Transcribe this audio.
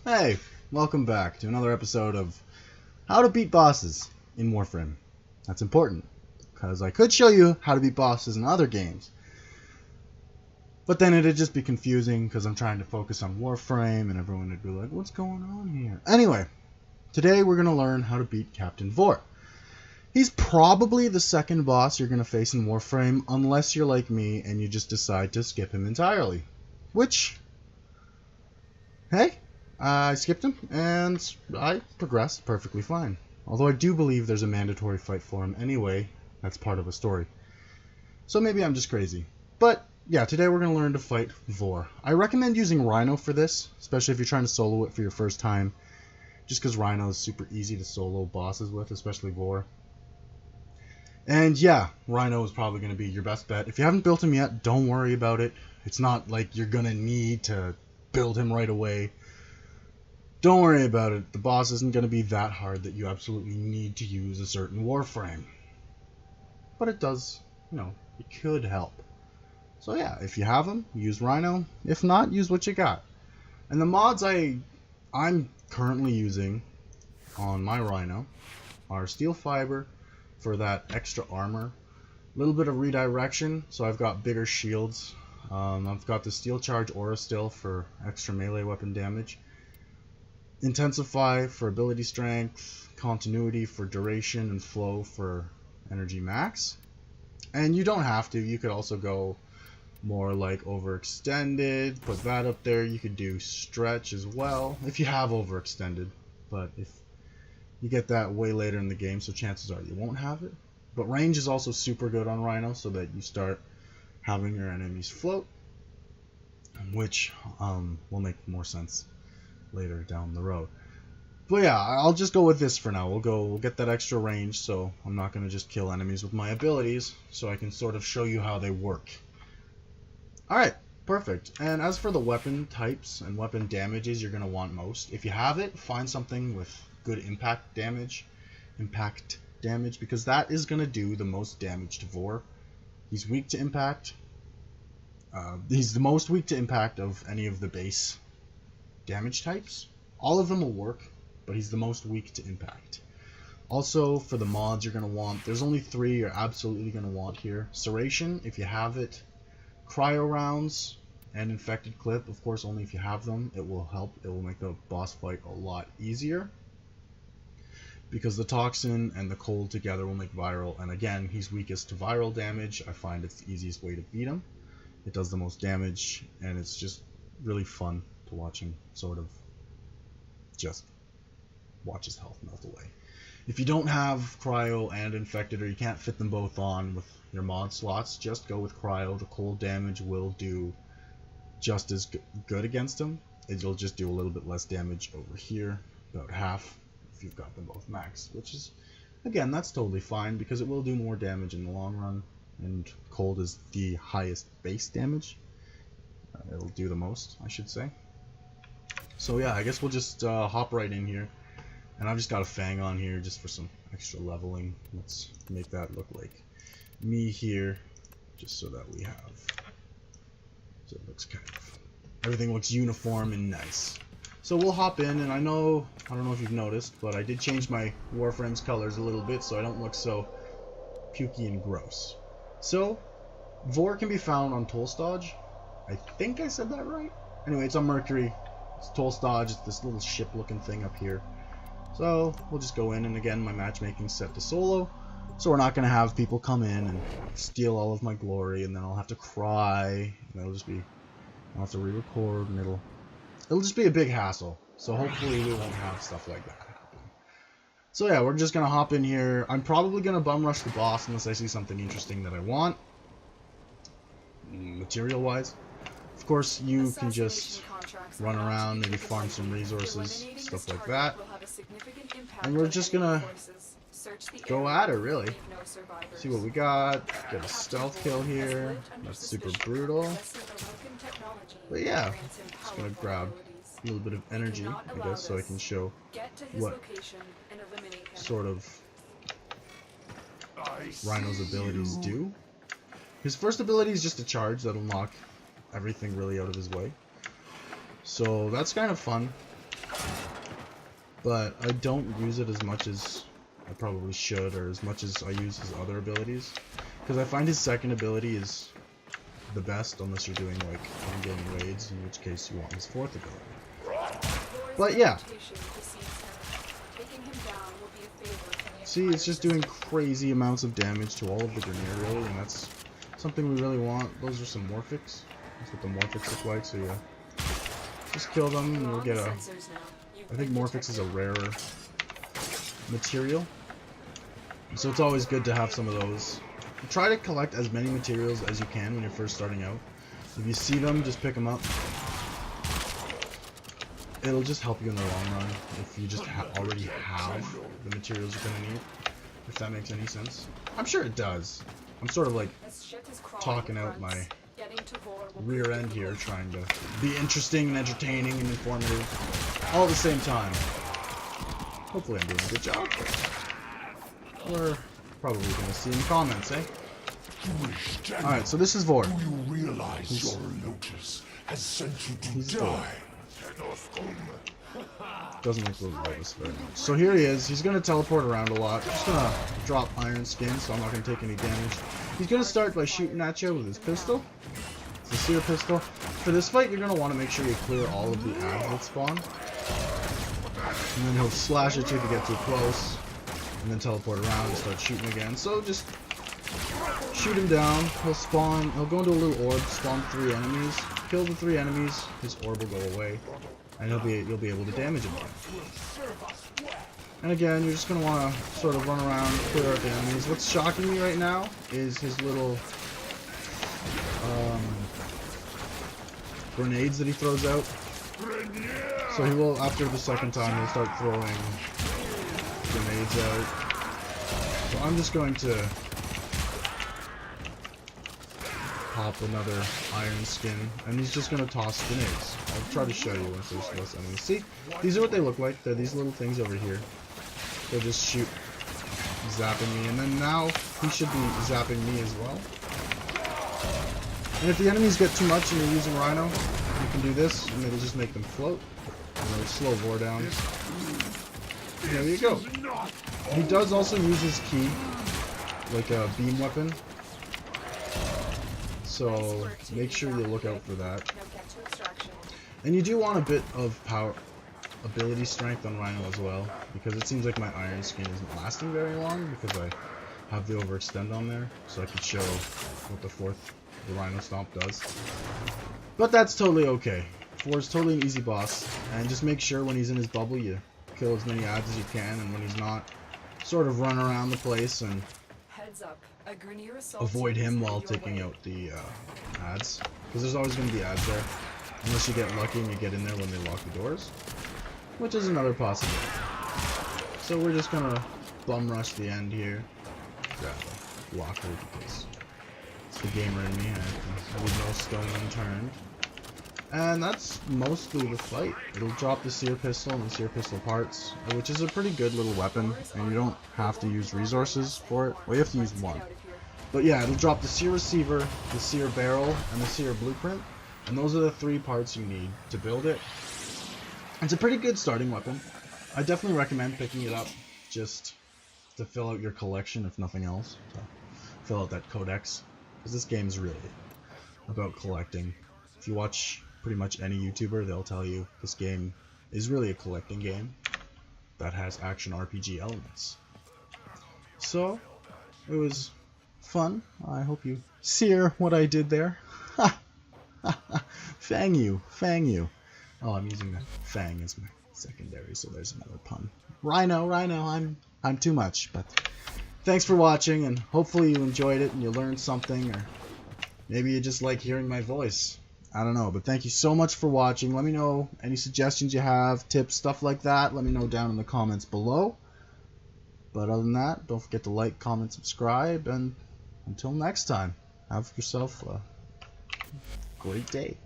Hey, welcome back to another episode of how to beat bosses in Warframe. That's important, because I could show you how to beat bosses in other games, but then it'd just be confusing because I'm trying to focus on Warframe and everyone would be like, what's going on here? Anyway, today we're going to learn how to beat Captain Vor. He's probably the second boss you're going to face in Warframe unless you're like me and you just decide to skip him entirely. Which, hey, I skipped him and I progressed perfectly fine. Although I do believe there's a mandatory fight for him anyway. That's part of a story. So maybe I'm just crazy. But yeah, today we're going to learn to fight Vor. I recommend using Rhino for this, especially if you're trying to solo it for your first time. Just because Rhino is super easy to solo bosses with, especially Vor. And yeah, Rhino is probably going to be your best bet. If you haven't built him yet, don't worry about it. It's not like you're going to need to build him right away. Don't worry about it. The boss isn't going to be that hard that you absolutely need to use a certain Warframe. But it does, it could help. So yeah, if you have him, use Rhino. If not, use what you got. And the mods I'm currently using on my Rhino are Steel Fiber for that extra armor, a little bit of redirection, so I've got bigger shields. I've got the Steel Charge Aura Still for extra melee weapon damage, Intensify for ability strength, Continuity for duration, and Flow for energy max. And you don't have to, you could also go more like Overextended, put that up there. You could do Stretch as well if you have Overextended, but if you get that way later in the game, so chances are you won't have it. But range is also super good on Rhino, so that you start having your enemies float, which will make more sense later down the road. But yeah, I'll just go with this for now. We'll get that extra range, so I'm not going to just kill enemies with my abilities, so I can sort of show you how they work. Alright, perfect. And as for the weapon types and weapon damages you're going to want most, if you have it, find something with good impact damage, because that is going to do the most damage to Vor. He's weak to impact. He's the most weak to impact of any of the base damage types. All of them will work, but he's the most weak to impact. Also, for the mods you're going to want, there's only 3 you're absolutely going to want here. Serration, if you have it. Cryo rounds and Infected Clip, of course, only if you have them. It will help. It will make the boss fight a lot easier, because the Toxin and the Cold together will make Viral, and again, he's weakest to Viral damage. I find it's the easiest way to beat him. It does the most damage, and it's just really fun to watch him sort of just watch his health melt away. If you don't have Cryo and Infected, or you can't fit them both on with your mod slots, just go with Cryo. The cold damage will do just as good against him. It'll just do a little bit less damage over here, about half, if you've got them both maxed, which is, again, that's totally fine, because it will do more damage in the long run, and cold is the highest base damage. It'll do the most, I should say. So yeah, I guess we'll just hop right in here. And I've just got a Fang on here just for some extra leveling. Let's make that look like me here, just so that we have, so it looks kind of, everything looks uniform and nice. So we'll hop in, and I don't know if you've noticed, but I did change my Warframe's colors a little bit so I don't look so pukey and gross. So, Vor can be found on Tolstoj. I think I said that right. Anyway, it's on Mercury. It's Tolstoj. It's this little ship-looking thing up here. So we'll just go in, and again, my matchmaking's set to solo, so we're not going to have people come in and steal all of my glory, and then I'll have to cry, and it'll just be, I'll have to re-record, and it'll just be a big hassle. So hopefully we won't have stuff like that happen. So yeah, we're just going to hop in here. I'm probably going to bum rush the boss unless I see something interesting that I want, material-wise. Of course, you can just run around, maybe farm some resources, stuff like that. And we're just gonna go at her, really. See what we got. Get a stealth kill here. That's super brutal. But yeah, just gonna grab a little bit of energy, I guess, so I can show what sort of Rhino's abilities do. His first ability is just a charge that'll knock everything really out of his way. So that's kind of fun. but I don't use it as much as I probably should, or as much as I use his other abilities, because I find his second ability is the best unless you're doing like in-game raids, in which case you want his fourth ability. But yeah, see, it's just doing crazy amounts of damage to all of the Grineer, really, and that's something we really want. Those are some Morphics. That's what the Morphics look like, so yeah. Just kill them and we'll get a... I think Morphics is a rarer material, so it's always good to have some of those. Try to collect as many materials as you can when you're first starting out. If you see them, just pick them up. It'll just help you in the long run if you just already have the materials you're going to need, if that makes any sense. I'm sure it does. I'm sort of like talking out my rear end here, trying to be interesting and entertaining and informative all at the same time. Hopefully I'm doing a good job. We're probably going to see in the comments, eh? Alright, so this is Vor. Do you realize your Lotus has sent you to die? Doesn't look like Lotus very much. So here he is. He's going to teleport around a lot. Just going to drop Iron Skin, so I'm not going to take any damage. He's going to start by shooting at you with his pistol. It's a Seer pistol. For this fight, you're going to want to make sure you clear all of the ads that spawn. And then he'll slash at you if you get too close. And then teleport around and start shooting again. So just shoot him down. He'll spawn. He'll go into a little orb, spawn 3 enemies. Kill the 3 enemies. His orb will go away, and you'll be able to damage him again. And again, you're just gonna want to sort of run around, clear out the enemies. What's shocking me right now is his little grenades that he throws out. So he will, after the second time, he'll start throwing grenades out. So I'm just going to pop another Iron Skin, and he's just going to toss grenades. I'll try to show you once there's less enemies. See, these are what they look like. They're these little things over here. They'll just shoot, zapping me, and then now he should be zapping me as well. And if the enemies get too much and you're using Rhino, you can do this, and it'll just make them float. And it'll slow Vor down. There you go. He does also use his key, like a beam weapon. So make sure you look out for that. And you do want a bit of power, ability strength on Rhino as well, because it seems like my Iron Skin isn't lasting very long because I have the overextend on there, so I could show what the Rhino Stomp does. But that's totally okay. Vor's totally an easy boss, and just make sure when he's in his bubble you kill as many ads as you can, and when he's not, sort of run around the place and avoid him while taking out the ads, because there's always going to be ads there, unless you get lucky and you get in there when they lock the doors, which is another possibility. So we're just going to bum rush the end here, grab a locker because it's the gamer in me, I leave no stone unturned. And that's mostly the fight. It'll drop the Seer Pistol and the Seer Pistol parts, which is a pretty good little weapon, and you don't have to use resources for it. Well, you have to use one. But yeah, it'll drop the Seer Receiver, the Seer Barrel, and the Seer Blueprint, and those are the 3 parts you need to build it. It's a pretty good starting weapon. I definitely recommend picking it up just to fill out your collection, if nothing else. So fill out that codex, because this game's really about collecting. If you watch pretty much any YouTuber, they'll tell you this game is really a collecting game that has action RPG elements. So it was fun. I hope you sear what I did there. Fang you. Oh, I'm using the Fang as my secondary, so there's another pun. Rhino, I'm too much, but thanks for watching, and hopefully you enjoyed it and you learned something, or maybe you just like hearing my voice. I don't know, but thank you so much for watching. Let me know any suggestions you have, tips, stuff like that. Let me know down in the comments below. But other than that, don't forget to like, comment, subscribe, and until next time, have yourself a great day.